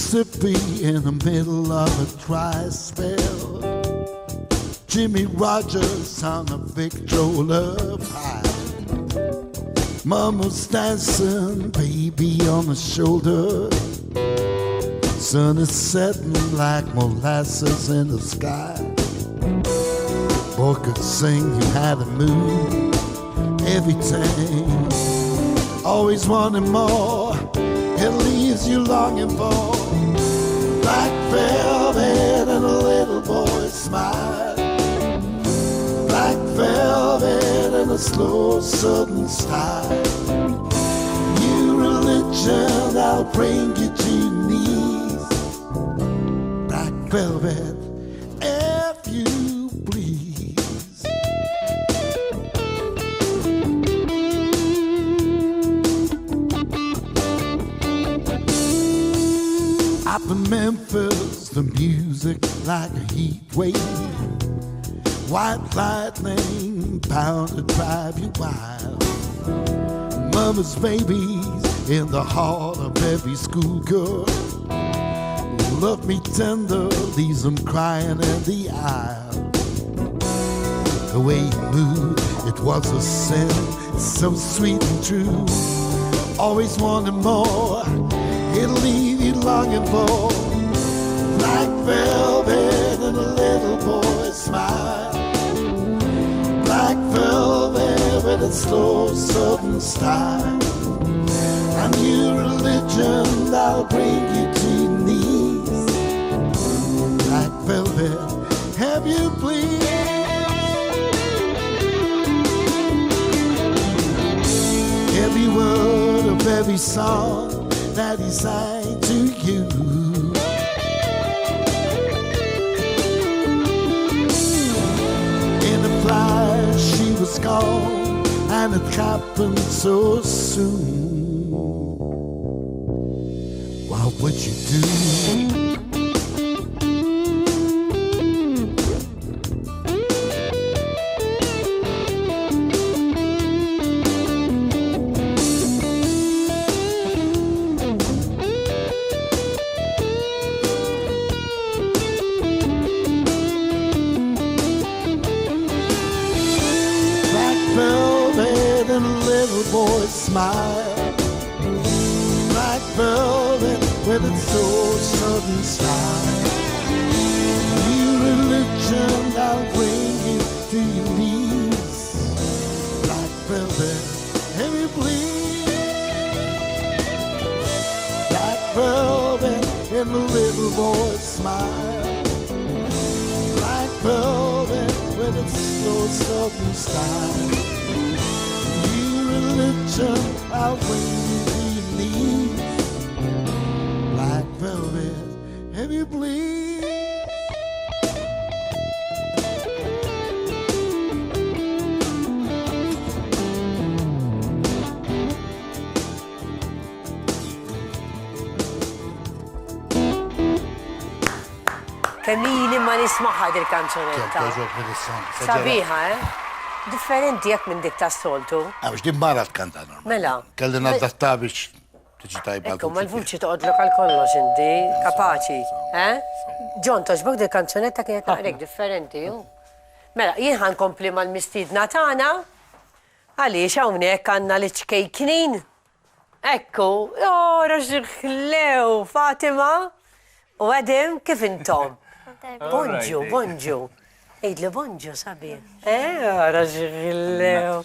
Mississippi in the middle of a dry spell. Jimmy Rogers on a Victrola pipe. Mama's dancing, baby on the shoulder. Sun is setting like molasses in the sky. Boy could sing, he had a move every time. Always wanting more, it leaves you longing for black velvet and a little boy's smile. Black velvet and a slow southern style. New religion, I'll bring you to your knees. Black velvet, if you please. Up in Memphis, the music like a heat wave. White lightning bound to drive you wild. Mama's babies in the heart of every schoolgirl. Love me tender, leaves them crying in the aisle. The way he moved, it was a sin, so sweet and true. Always wanting more, it'll leave you longing for black velvet and a little boy's smile. Black velvet with a slow southern style. A new religion, I'll bring you to your knees. Black velvet, have you please? Every word of every song that he sang to you. In a flash she was gone, and it happened so soon. What would you do? Velvet and a little boy's smile. Black velvet with its so sudden style. New religion, I'll bring you to your knees. Black velvet, have you please? Black velvet and a little boy's smile. Black velvet with its so sudden style. Religion, I'll bring you to your knees. Black velvet, have you please? Kemmini ma nismaħħa dil-kanzunetta. Sabiħa, differenti jekk minn dik tas-soltu. Għax din mara tkanta normal. Mela. Kelli nadatta biex tiġi tajba. Ekku, ma l-vuċi toqgħodlok għal kollox inti, kapaċi. Ġon, toġbok dil-kanzunetta kienet naqrek differenti. Mela, jien ħankompli mal-mistiedna tagħna għaliex hawnhekk għandna l-iċkejknin. Ekku, raġlew, Fatima. U għadim, kif intom? Bonġu, bonġu. Ejdli bonġu, sabi. Raġlew.